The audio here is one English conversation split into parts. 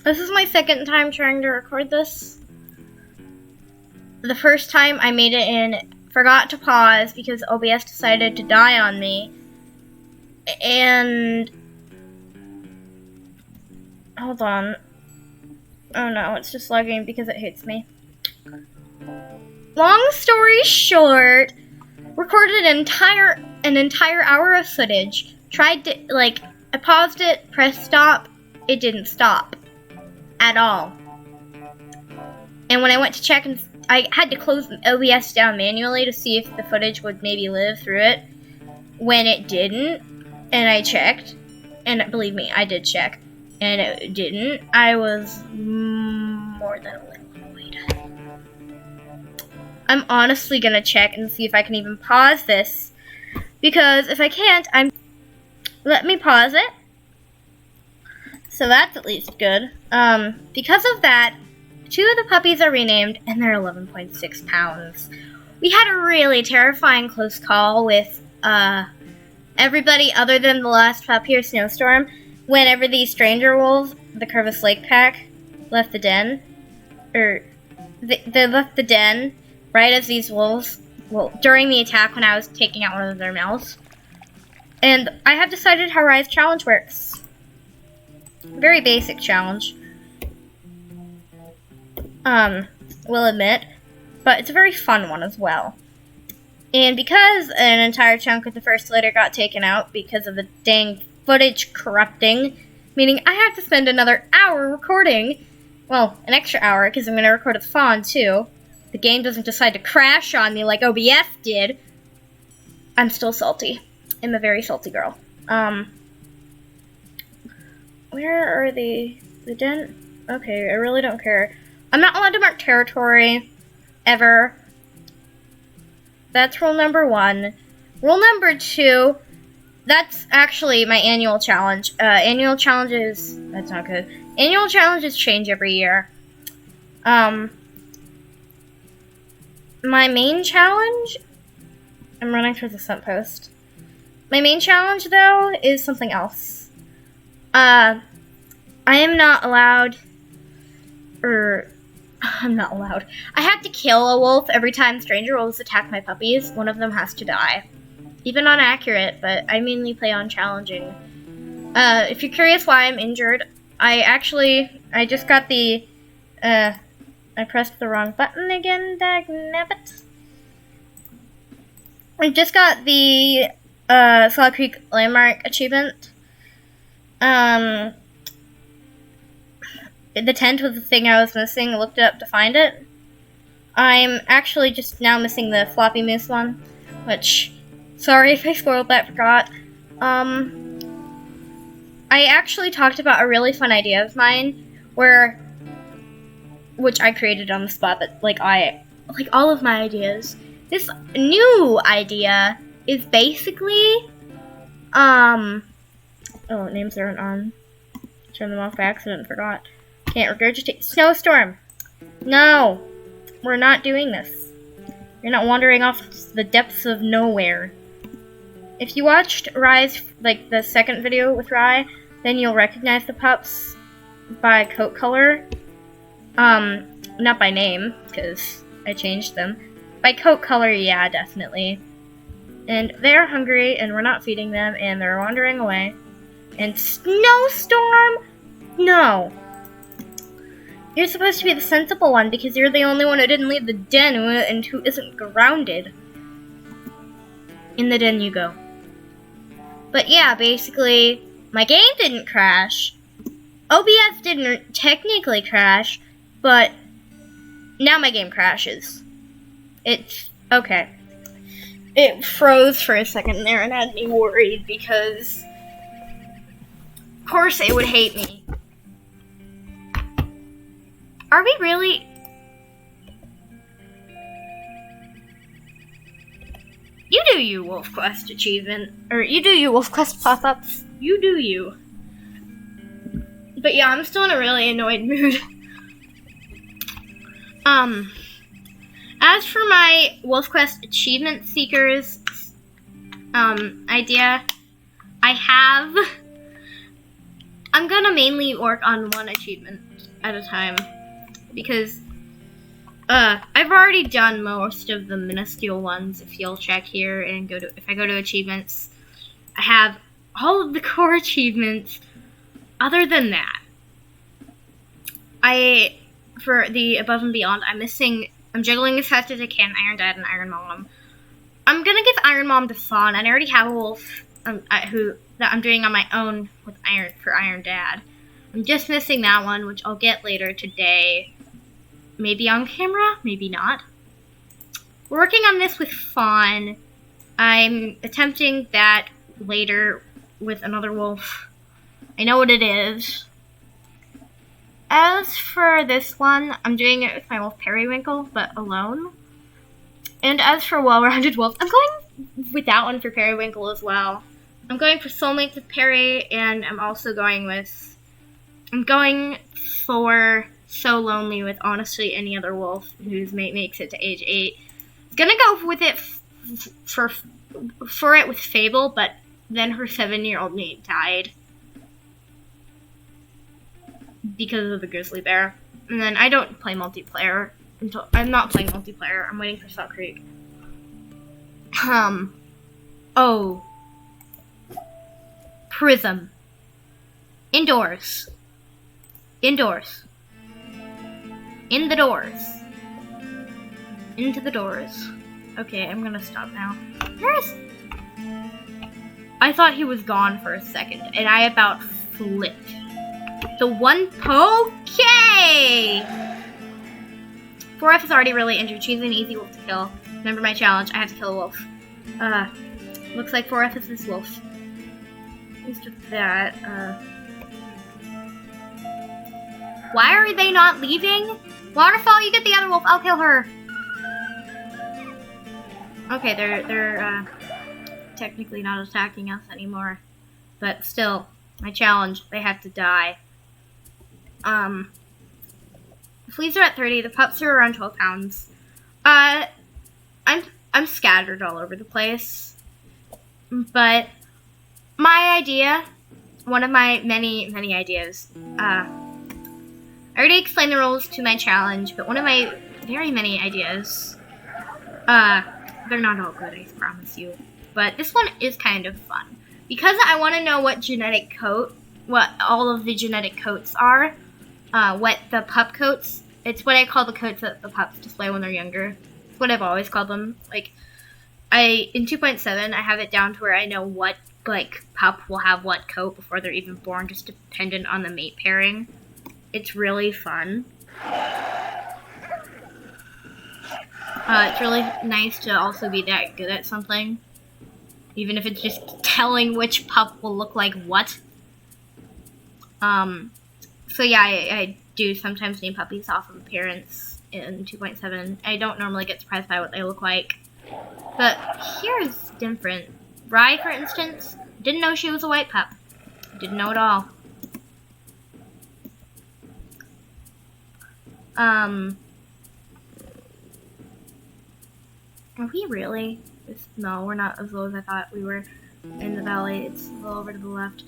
This is my second time trying to record this. The first time I made it in, forgot to pause because OBS decided to die on me. And hold on. Oh no, it's just lagging because it hates me. Long story short, recorded an entire hour of footage. Tried to, I paused it, pressed stop, it didn't stop. At all. And when I went to check, I had to close OBS down manually to see if the footage would maybe live through it. When it didn't, and I checked, and believe me, I did check, and it didn't, I was more than a little annoyed. I'm honestly gonna check and see if I can even pause this, because if I can't, let me pause it. So that's at least good. Because of that, 2 of the puppies are renamed, and they're 11.6 pounds. We had a really terrifying close call with everybody other than the last puppy or Snowstorm. Whenever these stranger wolves, the Curvis Lake pack, left the den, they left the den right as these wolves, during the attack when I was taking out one of their mouths. And I have decided how Rise Challenge works. Very basic challenge. Will admit, but it's a very fun one as well. And because an entire chunk of the first litter got taken out because of the dang footage corrupting, meaning I have to spend another hour recording, well, an extra hour because I'm going to record a fawn too. The game doesn't decide to crash on me like OBS did. I'm still salty. I'm a very salty girl. Where are the den? Okay, I really don't care. I'm not allowed to mark territory, ever. That's rule number 1. Rule number 2, that's actually my annual challenge. Annual challenges, that's not good. Annual challenges change every year. My main challenge, I'm running towards the scent post. My main challenge, though, is something else. I am not allowed, I'm not allowed. I have to kill a wolf every time stranger wolves attack my puppies. One of them has to die. Even on accurate, but I mainly play on challenging. If you're curious why I'm injured, I just got the, I pressed the wrong button again, dagnabbit. I just got the, Slog Creek Landmark achievement. The tent was the thing I was missing. I looked it up to find it. I'm actually just now missing the floppy moose one, which, sorry if I spoiled that, forgot. I actually talked about a really fun idea of mine, which I created on the spot, but like all of my ideas. This new idea is basically, oh, names aren't on. Turn them off by accident, forgot. Can't regurgitate. Snowstorm! No! We're not doing this. You're not wandering off the depths of nowhere. If you watched Rye's, the second video with Rye, then you'll recognize the pups by coat color. Not by name, because I changed them. By coat color, yeah, definitely. And they're hungry, and we're not feeding them, and they're wandering away. And Snowstorm? No. You're supposed to be the sensible one because you're the only one who didn't leave the den and who isn't grounded. In the den you go. But yeah, basically, my game didn't crash. OBS didn't technically crash, but now my game crashes. It's okay. It froze for a second there and had me worried because, of course, it would hate me. Are we really? You do you, WolfQuest achievement. Or you do you, WolfQuest pop-ups. You do you. But yeah, I'm still in a really annoyed mood. As for my WolfQuest achievement seekers idea, I have mainly work on one achievement at a time because I've already done most of the minuscule ones. If you'll check here and if I go to achievements, I have all of the core achievements. Other than that, for the above and beyond, I'm juggling as fast as I can Iron Dad and Iron Mom. I'm gonna give Iron Mom to Fawn, and I already have a wolf that I'm doing on my own with Iron Dad. I'm just missing that one, which I'll get later today. Maybe on camera, maybe not. We're working on this with Fawn. I'm attempting that later with another wolf. I know what it is. As for this one, I'm doing it with my wolf Periwinkle, but alone. And as for Well-Rounded Wolf, I'm going with that one for Periwinkle as well. I'm going for Soulmates with Perry, and I'm going for So Lonely with honestly any other wolf whose mate makes it to age 8. I'm gonna go with it for it with Fable, but then her 7-year-old mate died because of the grizzly bear. And then I don't play multiplayer I'm not playing multiplayer. I'm waiting for Salt Creek. Oh. Prism. Indoors. Indoors. In the doors. Into the doors. Okay, I'm gonna stop now. I thought he was gone for a second, and I about flipped. The one okay! 4F is already really injured. She's an easy wolf to kill. Remember my challenge, I have to kill a wolf. Looks like 4F is this wolf. At least with that, Why are they not leaving? Waterfall, you get the other wolf, I'll kill her. Okay, they're technically not attacking us anymore. But still, my challenge, they have to die. Fleas are at 30, the pups are around 12 pounds. I'm scattered all over the place. But my idea, one of my many ideas, I already explained the rules to my challenge, but one of my very many ideas, they're not all good, I promise you. But this one is kind of fun. Because I want to know what all of the genetic coats are, what the pup coats, it's what I call the coats that the pups display when they're younger. It's what I've always called them. Like, in 2.7, I have it down to where I know what, pup will have what coat before they're even born, just dependent on the mate pairing. It's really fun. It's really nice to also be that good at something. Even if it's just telling which pup will look like what. So yeah, I do sometimes name puppies off of appearance in 2.7. I don't normally get surprised by what they look like. But here's different. Rye, for instance, didn't know she was a white pup. Didn't know at all. Are we really? No, we're not as low as I thought we were in the valley. It's a little over to the left.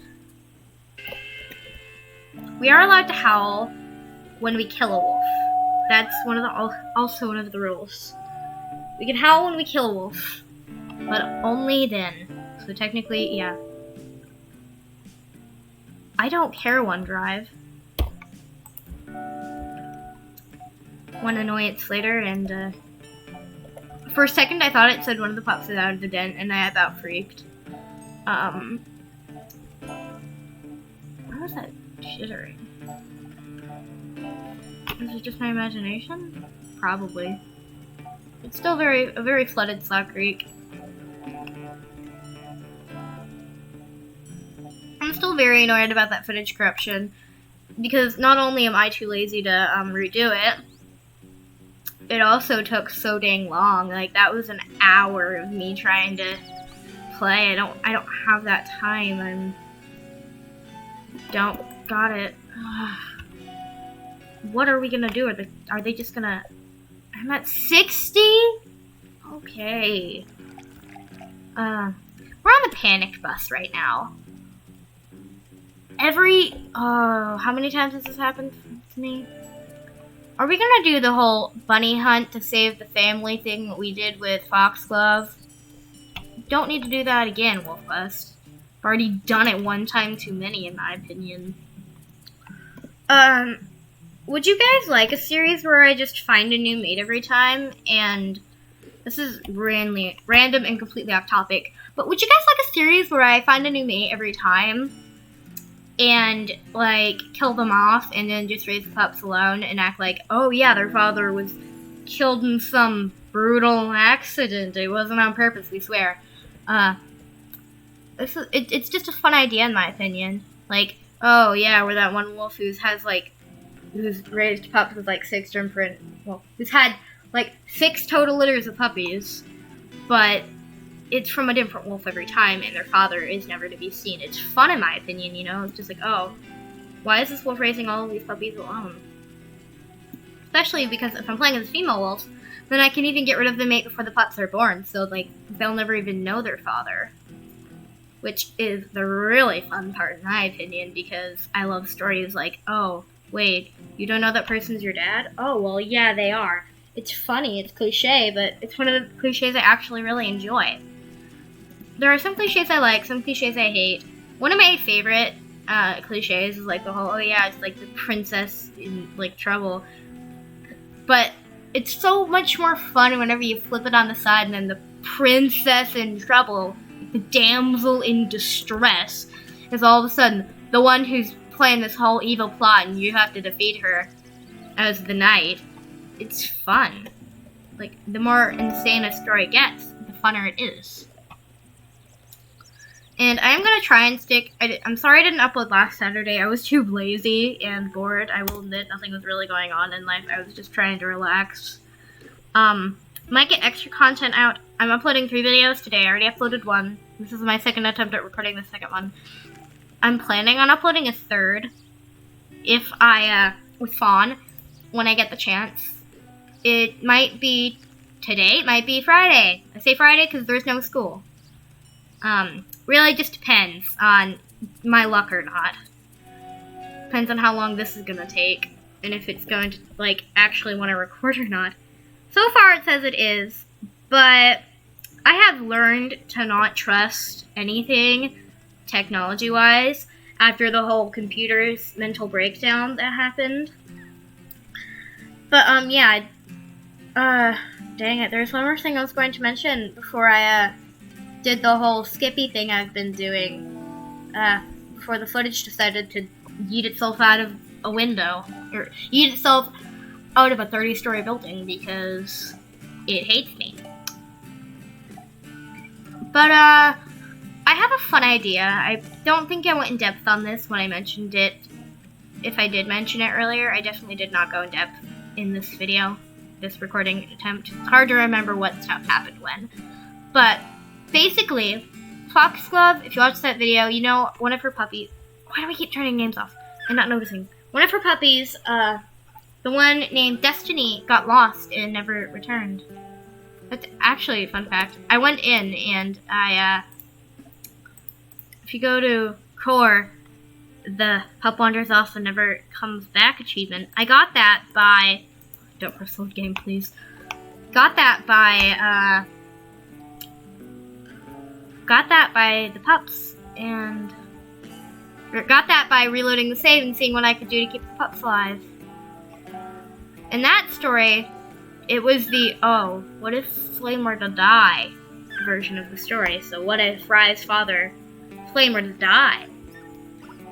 We are allowed to howl when we kill a wolf. That's also one of the rules. We can howl when we kill a wolf, but only then. So technically, yeah. I don't care, OneDrive. One annoyance later, and for a second I thought it said one of the pups is out of the den, and I about freaked. Why was that chittering? Is it just my imagination? Probably. It's still a very flooded Slot Creek. I'm still very annoyed about that footage corruption, because not only am I too lazy to redo it, it also took so dang long. Like, that was an hour of me trying to play. I don't have that time. Got it. What are we gonna do? Are they just gonna... I'm at 60? Okay. We're on the panicked bus right now. how many times has this happened to me? Are we gonna do the whole bunny hunt to save the family thing that we did with Foxglove? Don't need to do that again, WolfQuest. I've already done it one time too many, in my opinion. Would you guys like a series where I just find a new mate every time? And this is random and completely off topic, but would you guys like a series where I find a new mate every time and, like, kill them off and then just raise the pups alone and act like, oh yeah, their father was killed in some brutal accident. It wasn't on purpose, we swear. It's just a fun idea in my opinion. Like, oh yeah, we're that one wolf who's raised pups with like who's had like 6 total litters of puppies, but it's from a different wolf every time, and their father is never to be seen. It's fun in my opinion, you know? It's just like, oh, why is this wolf raising all of these puppies alone? Especially because if I'm playing as female wolves, then I can even get rid of the mate before the pups are born, so like they'll never even know their father. Which is the really fun part in my opinion, because I love stories like, oh, wait, you don't know that person's your dad? Oh, well, yeah, they are. It's funny, it's cliche, but it's one of the cliches I actually really enjoy. There are some cliches I like, some cliches I hate. One of my favorite cliches is like the whole, oh yeah, it's like the princess in like trouble. But it's so much more fun whenever you flip it on the side and then the princess in trouble, the damsel in distress, is all of a sudden the one who's playing this whole evil plot and you have to defeat her as the knight. It's fun. Like, the more insane a story gets, the funner it is. And I am going to try and stick... I'm sorry I didn't upload last Saturday. I was too lazy and bored. I will admit nothing was really going on in life. I was just trying to relax. Might get extra content out. I'm uploading 3 videos today. I already uploaded 1. This is my second attempt at recording the second one. I'm planning on uploading a 3rd. If with Fawn, when I get the chance. It might be today, it might be Friday. I say Friday because there's no school. Really just depends on my luck or not. Depends on how long this is gonna take, and if it's going to, like, actually want to record or not. So far it says it is, but I have learned to not trust anything technology-wise after the whole computer's mental breakdown that happened. But, yeah, dang it, there's one more thing I was going to mention before I, did the whole Skippy thing I've been doing, before the footage decided to yeet itself out of a window, or yeet itself out of a 30-story building because it hates me. But, I have a fun idea. I don't think I went in depth on this when I mentioned it. If I did mention it earlier, I definitely did not go in depth in this video, this recording attempt. It's hard to remember what stuff happened when. But basically, Foxglove, if you watched that video, you know one of her puppies. Why do I keep turning names off? I'm not noticing. One of her puppies, the one named Destiny, got lost and never returned. That's actually a fun fact. I went in and if you go to Core, the pup wanders off and never comes back achievement. I got that by, don't press load game please. Got that by the pups, and got that by reloading the save and seeing what I could do to keep the pups alive. In that story, it was the, oh, what if Flame were to die version of the story. So what if Rye's father, Flame, were to die?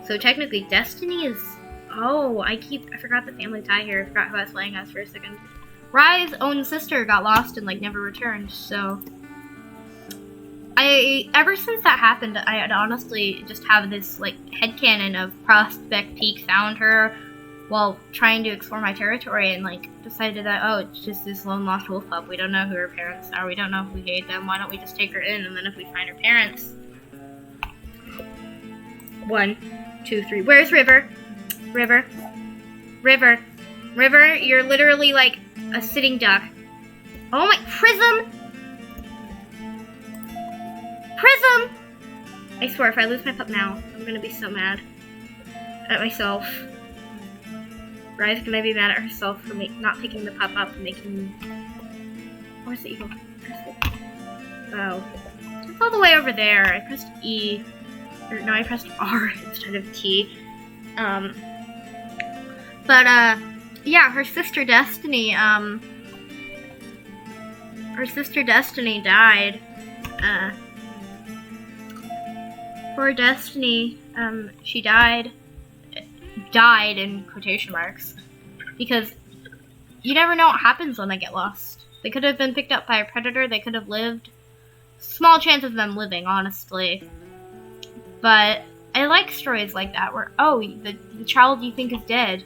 So technically Destiny is, oh, I forgot the family tie here. I forgot who I was playing as for a second. Rye's own sister got lost and, like, never returned, so ever since that happened, I had honestly just have this, like, headcanon of Prospect Peak found her while trying to explore my territory and, like, decided that, oh, it's just this lone lost wolf pup. We don't know who her parents are. We don't know if we hate them. Why don't we just take her in, and then if we find her parents... 1, 2, 3. Where's River? River. River. River, you're literally like a sitting duck. Oh my, Prism! Prism! I swear, if I lose my pup now, I'm gonna be so mad. at myself. Rye's gonna be mad at herself for not picking the pup up and making... Where's the eagle? Oh. It's all the way over there. I pressed E. Or no, I pressed R instead of T. Yeah, her sister Destiny, died. Poor Destiny, she died in quotation marks, because you never know what happens when they get lost. They could have been picked up by a predator, they could have lived. Small chance of them living, honestly. But I like stories like that, where, oh, the child you think is dead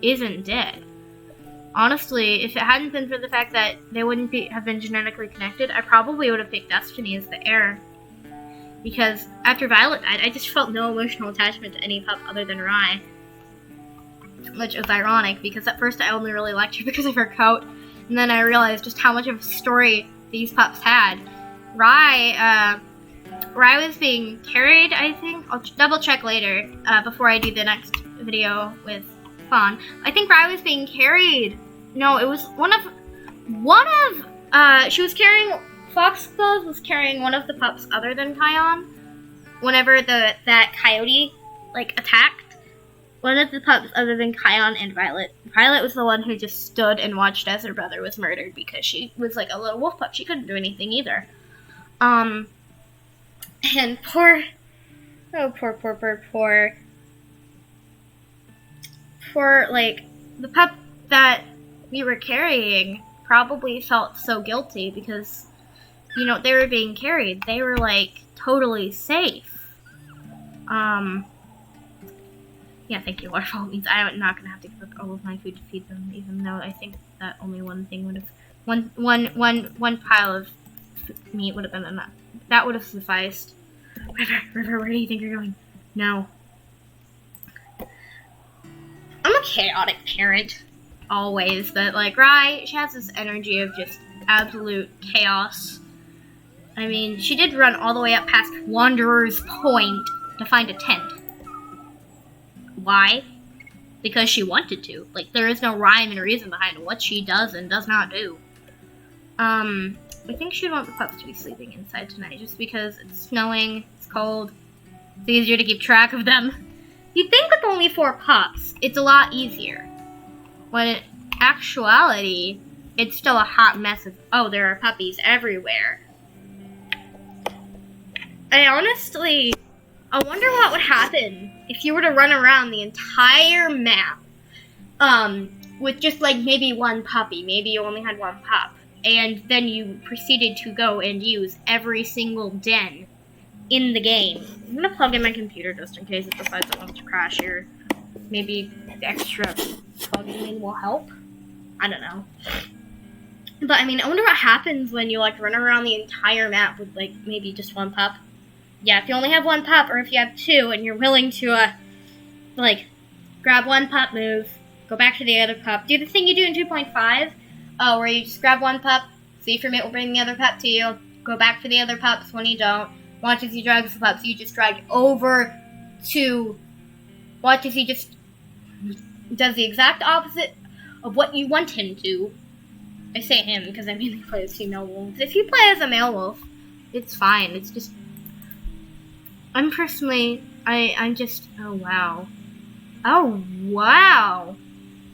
isn't dead. Honestly, if it hadn't been for the fact that they wouldn't have been genetically connected, I probably would have picked Destiny as the heir. Because after Violet died, I just felt no emotional attachment to any pup other than Rye. Which was ironic, because at first I only really liked her because of her coat, and then I realized just how much of a story these pups had. Rye was being carried, I think. I'll double check later, before I do the next video with Fawn. I think Rye was being carried. No, it was she was carrying, Foxglove was carrying one of the pups other than Kion. Whenever that coyote, attacked, one of the pups other than Kion and Violet. Violet was the one who just stood and watched as her brother was murdered, because she was like a little wolf pup. She couldn't do anything either. And poor, the pup that we were carrying probably felt so guilty because, they were being carried. They were, totally safe. Yeah, thank you, Waterfall. Means I'm not gonna have to give up all of my food to feed them, even though I think that only one thing would have, one pile of meat would have been enough. That would have sufficed. River, where do you think you're going? No. I'm a chaotic parent, always, but, Rye, she has this energy of just absolute chaos. I mean, she did run all the way up past Wanderer's Point to find a tent. Why? Because she wanted to. There is no rhyme and reason behind what she does and does not do. I think she'd want the pups to be sleeping inside tonight, just because it's snowing, it's cold, it's easier to keep track of them. You'd think with only 4 pups, it's a lot easier. When in actuality, it's still a hot mess of, oh, there are puppies everywhere. I wonder what would happen if you were to run around the entire map, with just, maybe one puppy. Maybe you only had one pup. And then you proceeded to go and use every single den in the game. I'm gonna plug in my computer just in case it decides it wants to crash here. Maybe the extra plugging in will help. I don't know. But, I wonder what happens when you, run around the entire map with, maybe just one pup. Yeah, if you only have one pup, or if you have 2, and you're willing to, grab one pup, move, go back to the other pup, do the thing you do in 2.5, where you just grab one pup, see if your mate will bring the other pup to you, go back to the other pups when you don't, watch as he drags the pups, you just drag over to, watch as he just does the exact opposite of what you want him to. I say him because I mainly play as female wolves. If you play as a male wolf, it's fine, it's just, I'm personally, I'm just, oh wow. Oh wow!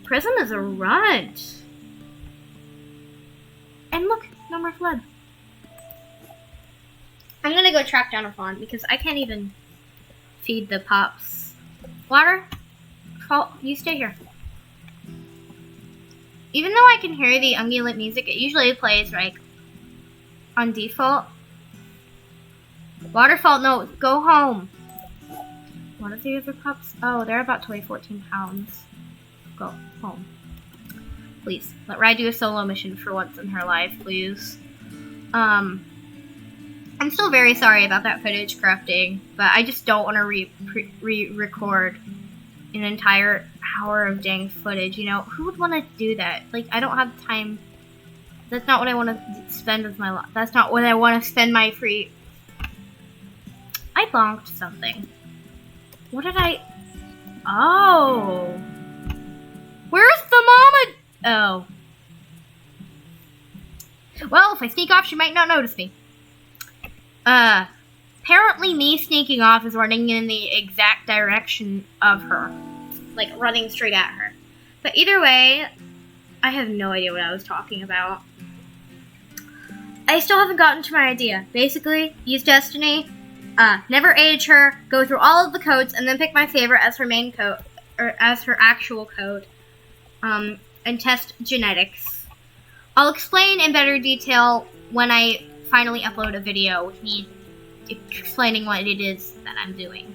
Prism is a runt. And look, no more flood. I'm gonna go track down a fawn because I can't even feed the pups. Water, you stay here. Even though I can hear the ungulate music, it usually plays on default. Waterfall, no, go home. What are the other pups? Oh, they're about to weigh 14 pounds. Go home. Please, let Rye do a solo mission for once in her life, please. I'm still very sorry about that footage corrupting, but I just don't want to re-record an entire hour of dang footage, Who would want to do that? I don't have time. That's not what I want to spend with my life. That's not what I want to spend my free... I bonked something. What did I... Oh. Where's the mama? Oh. Well, if I sneak off, she might not notice me. Apparently me sneaking off is running in the exact direction of her. Like, running straight at her. But either way, I have no idea what I was talking about. I still haven't gotten to my idea. Basically, use Destiny, never age her, go through all of the codes, and then pick my favorite as her main code, or as her actual code, and test genetics. I'll explain in better detail when I finally upload a video with me explaining what it is that I'm doing.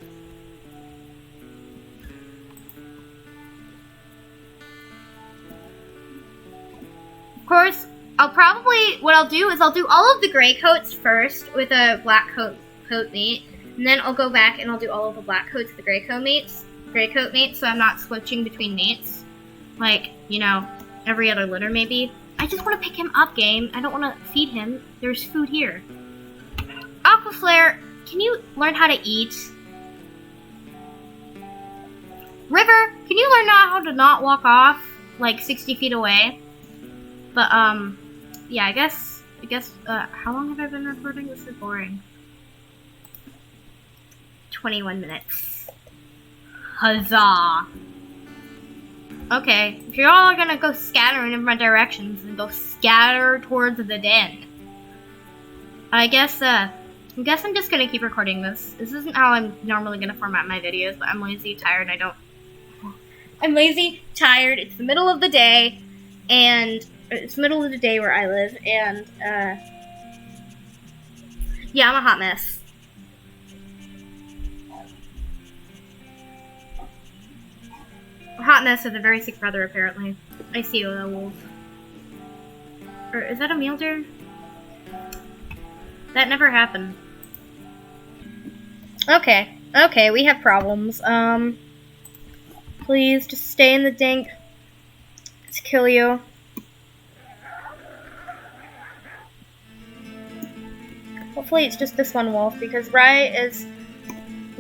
Of course, what I'll do is I'll do all of the gray coats first with a black coat mate, and then I'll go back and I'll do all of the black coats with the gray coat mates, so I'm not switching between mates, like, you know, every other litter maybe. I just want to pick him up, game. I don't want to feed him. There's food here. Aquaflare, can you learn how to eat? River, can you learn how to not walk off, like, 60 feet away? But, yeah, I guess, how long have I been recording? This is boring. 21 minutes. Huzzah! Okay, if you're all gonna go scatter in different directions, then go scatter towards the den. I guess I'm just gonna keep recording this. This isn't how I'm normally gonna format my videos, but I'm lazy, tired, I'm lazy, tired, it's the middle of the day, and it's the middle of the day where I live, and, yeah, I'm a hot mess. A hot mess with a very sick brother, apparently. I see you, wolf. Or, is that a mule deer? That never happened. Okay, we have problems. Please, just stay in the dink. Let's kill you. Hopefully it's just this one wolf, because Rye is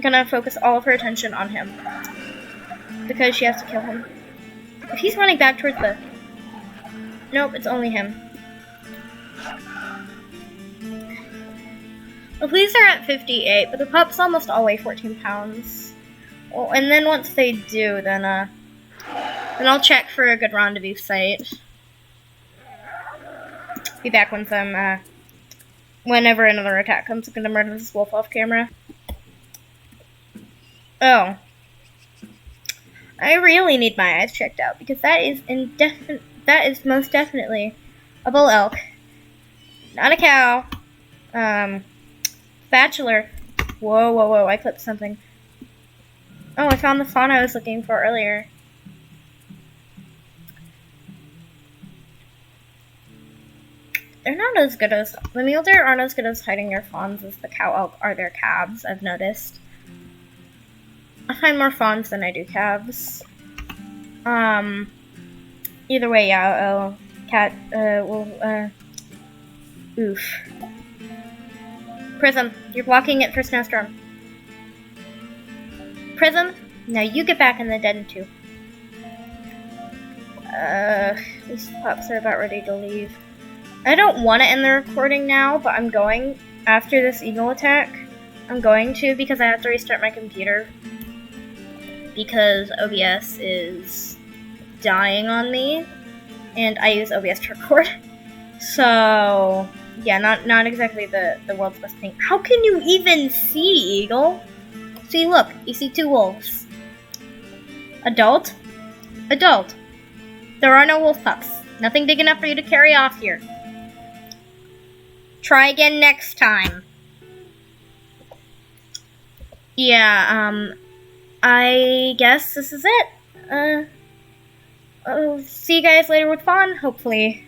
gonna focus all of her attention on him. Because she has to kill him. If he's running back towards the... Nope, it's only him. The fleas are at 58, but the pups almost all weigh 14 pounds. Well, and then once they do, then I'll check for a good rendezvous site. Be back once I'm, whenever another attack comes, I'm gonna murder this wolf off camera. Oh. I really need my eyes checked out, because that is most definitely a bull elk. Not a cow. Bachelor. Whoa, I clipped something. Oh, I found the fawn I was looking for earlier. They're not as good as... The mule deer aren't as good as hiding their fawns as the cow elk are their calves, I've noticed. I find more fawns than I do calves. Either way, yeah, oof. Prism, you're blocking it for Snowstorm. Prism, now you get back in the den too. These pups are about ready to leave. I don't want to end the recording now, but I'm going, after this eagle attack, I'm going to, because I have to restart my computer. Because OBS is dying on me, and I use OBS to record. So, yeah, not exactly the world's best thing. How can you even see, Eagle? See, look, you see two wolves. Adult. There are no wolf pups. Nothing big enough for you to carry off here. Try again next time. Yeah, I guess this is it. I'll see you guys later with Fawn, hopefully.